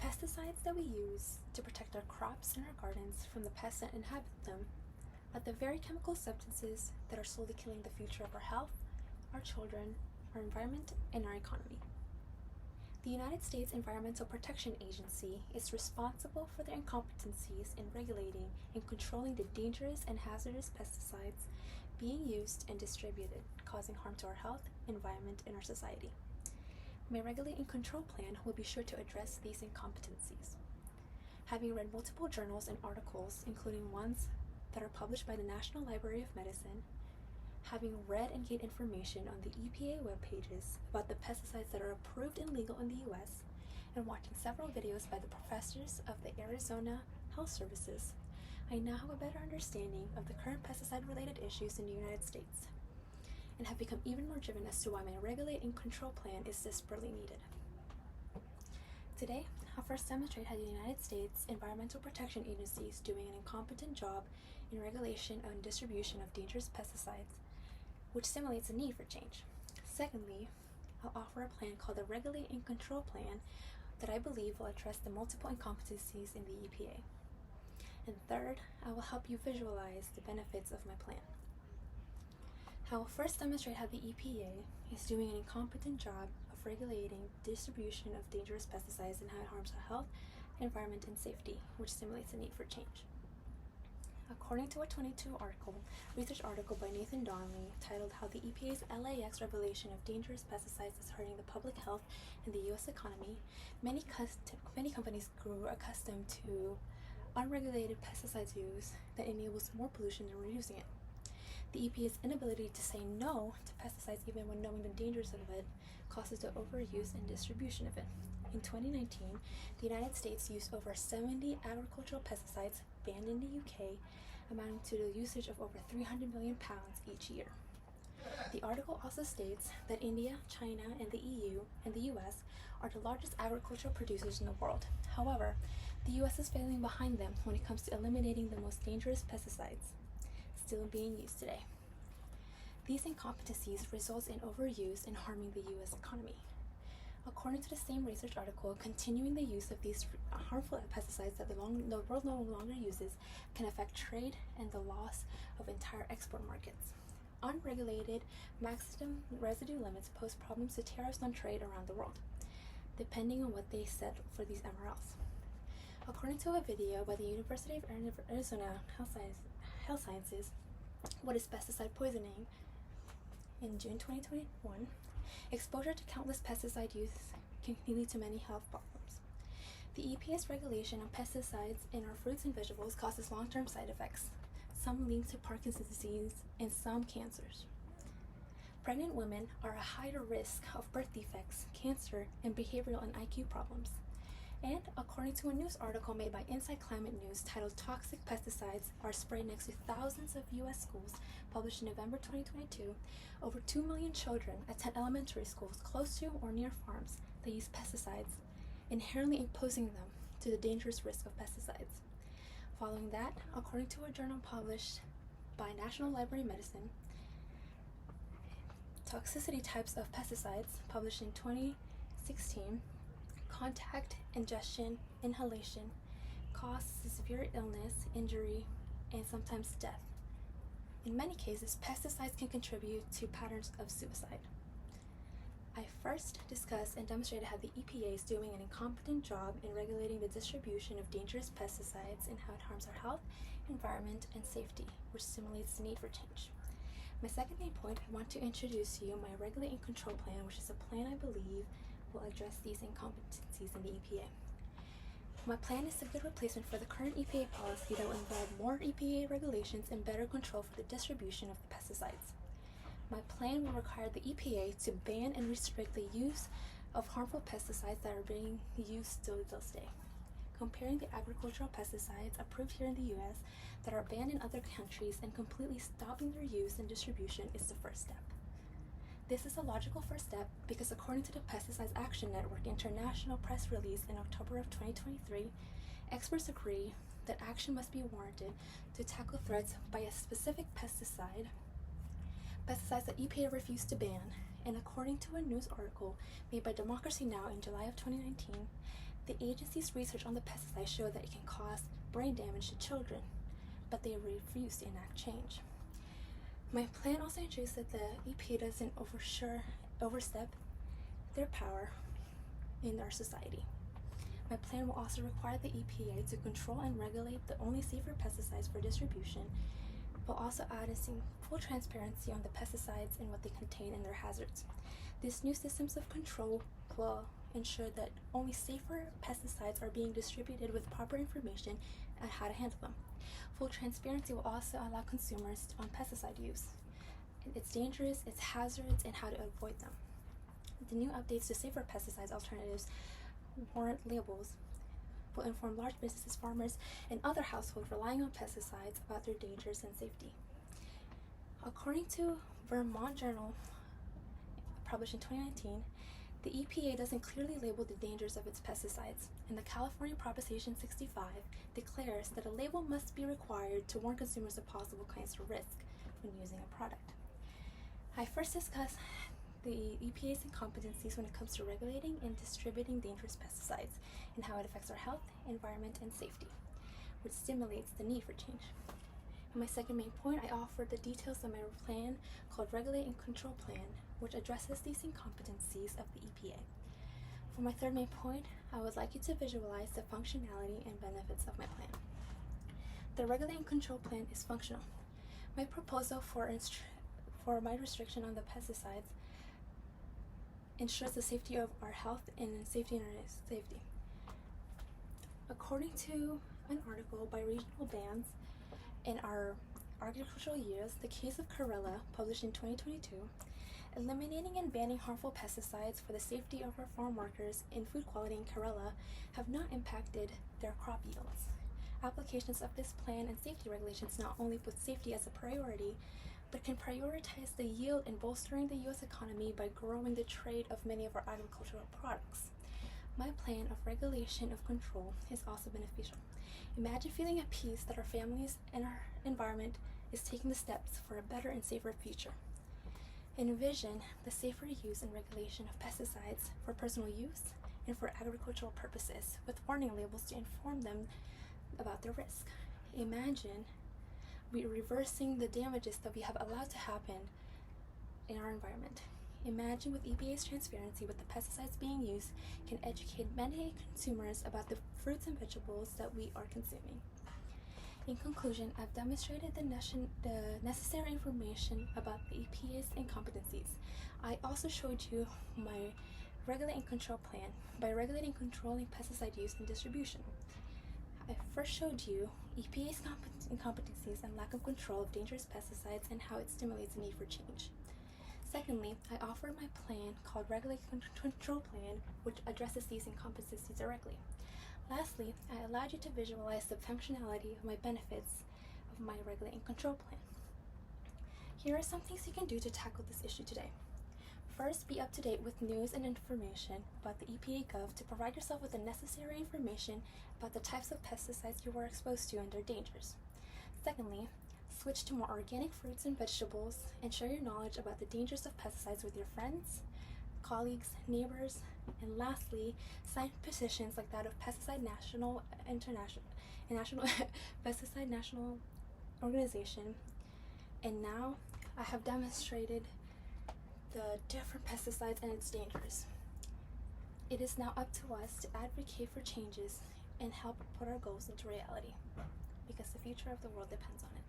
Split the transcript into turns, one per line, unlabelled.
pesticides that we use to protect our crops and our gardens from the pests that inhabit them are the very chemical substances that are slowly killing the future of our health, our children, our environment, and our economy. The United States Environmental Protection Agency is responsible for the incompetencies in regulating and controlling the dangerous and hazardous pesticides being used and distributed, causing harm to our health, environment, and our society. My Regulate and Control Plan will be sure to address these incompetencies. Having read multiple journals and articles, including ones that are published by the National Library of Medicine, having read and gained information on the EPA web pages about the pesticides that are approved and legal in the U.S., and watching several videos by the professors of the Arizona Health Services, I now have a better understanding of the current pesticide-related issues in the United States, and have become even more driven as to why my Regulate and Control Plan is desperately needed. Today, I'll first demonstrate how the United States Environmental Protection Agency is doing an incompetent job in regulation and distribution of dangerous pesticides, which simulates a need for change. Secondly, I'll offer a plan called the Regulate and Control Plan that I believe will address the multiple incompetencies in the EPA. And third, I will help you visualize the benefits of my plan. I will first demonstrate how the EPA is doing an incompetent job of regulating distribution of dangerous pesticides and how it harms our health, environment, and safety, which simulates a need for change. According to a 2022 research article by Nathan Donnelly titled How the EPA's LAX Revelation of Dangerous Pesticides is Hurting the Public Health and the U.S. Economy, many companies grew accustomed to unregulated pesticide use that enables more pollution than reducing it. The EPA's inability to say no to pesticides even when knowing the dangers of it causes the overuse and distribution of it. In 2019, the United States used over 70 agricultural pesticides banned in the UK, amounting to the usage of over 300 million pounds each year. The article also states that India, China, and the EU and the US are the largest agricultural producers in the world. However, the US is failing behind them when it comes to eliminating the most dangerous pesticides still being used today. These incompetencies result in overuse and harming the US economy. According to the same research article, continuing the use of these harmful pesticides that the world no longer uses can affect trade and the loss of entire export markets. Unregulated maximum residue limits pose problems to tariffs on trade around the world, depending on what they set for these MRLs. According to a video by the University of Arizona Health Sciences, What is Pesticide Poisoning? In June 2021, exposure to countless pesticide use can lead to many health problems. The EPA's regulation on pesticides in our fruits and vegetables causes long-term side effects, some linked to Parkinson's disease and some cancers. Pregnant women are at higher risk of birth defects, cancer, and behavioral and IQ problems. And according to a news article made by Inside Climate News titled Toxic Pesticides Are Sprayed Next to Thousands of U.S. Schools, published in November 2022, over 2 million children attend elementary schools close to or near farms that use pesticides, inherently exposing them to the dangerous risk of pesticides. Following that, according to a journal published by National Library of Medicine, Toxicity Types of Pesticides, published in 2016, contact, ingestion, inhalation cause severe illness, injury, and sometimes death. In many cases, pesticides can contribute to patterns of suicide. I first discussed and demonstrated how the EPA is doing an incompetent job in regulating the distribution of dangerous pesticides and how it harms our health, environment, and safety, which simulates the need for change. My second main point, I want to introduce you my Regulate and Control Plan, which is a plan I believe will address these incompetencies in the EPA. My plan is a good replacement for the current EPA policy that will involve more EPA regulations and better control for the distribution of the pesticides. My plan will require the EPA to ban and restrict the use of harmful pesticides that are being used still to this day. Comparing the agricultural pesticides approved here in the US that are banned in other countries and completely stopping their use and distribution is the first step. This is a logical first step because according to the Pesticides Action Network international press release in October of 2023, experts agree that action must be warranted to tackle threats by a specific pesticides that EPA refused to ban, and according to a news article made by Democracy Now! In July of 2019, The agency's research on the pesticide showed that it can cause brain damage to children, but they refused to enact change. My plan also ensures that the EPA doesn't overstep their power in our society. My plan will also require the EPA to control and regulate the only safer pesticides for distribution, while also adding full transparency on the pesticides and what they contain and their hazards. These new systems of control will ensure that only safer pesticides are being distributed with proper information on how to handle them. Full transparency will also allow consumers on pesticide use, its dangers, its hazards, and how to avoid them. The new updates to safer pesticides alternatives warrant labels will inform large businesses, farmers, and other households relying on pesticides about their dangers and safety. According to Vermont Journal, published in 2019, the EPA doesn't clearly label the dangers of its pesticides, and the California Proposition 65 declares that a label must be required to warn consumers of possible cancer risk when using a product. I first discuss the EPA's incompetencies when it comes to regulating and distributing dangerous pesticides and how it affects our health, environment, and safety, which stimulates the need for change. In my second main point, I offer the details of my plan called Regulate and Control Plan, which addresses these incompetencies of the EPA. For my third main point, I would like you to visualize the functionality and benefits of my plan. The Regulate and Control Plan is functional. My proposal for my restriction on the pesticides ensures the safety of our health and safety. According to an article by Regional Bands in our agricultural years, the case of Chlorella, published in 2022, eliminating and banning harmful pesticides for the safety of our farm workers in food quality in Chlorella have not impacted their crop yields. Applications of this plan and safety regulations not only put safety as a priority, but can prioritize the yield in bolstering the U.S. economy by growing the trade of many of our agricultural products. My plan of regulation of control is also beneficial. Imagine feeling at peace that our families and our environment is taking the steps for a better and safer future. Envision the safer use and regulation of pesticides for personal use and for agricultural purposes, with warning labels to inform them about their risk. Imagine we're reversing the damages that we have allowed to happen in our environment. Imagine with EPA's transparency with the pesticides being used can educate many consumers about the fruits and vegetables that we are consuming. In conclusion, I've demonstrated the necessary information about the EPA's incompetencies. I also showed you my Regulate and Control Plan by regulating and controlling pesticide use and distribution. I first showed you EPA's incompetencies and lack of control of dangerous pesticides and how it stimulates the need for change. Secondly, I offered my plan called Regulate and Control Plan, which addresses these incompetencies directly. Lastly, I allowed you to visualize the functionality of my benefits of my Regulate and Control Plan. Here are some things you can do to tackle this issue today. First, be up to date with news and information about the EPA Gov to provide yourself with the necessary information about the types of pesticides you were exposed to and their dangers. Secondly, switch to more organic fruits and vegetables and share your knowledge about the dangers of pesticides with your friends, colleagues, neighbors, and lastly, sign petitions like that of Pesticide National Pesticide National Organization. And now I have demonstrated the different pesticides and its dangers. It is now up to us to advocate for changes and help put our goals into reality, because the future of the world depends on it.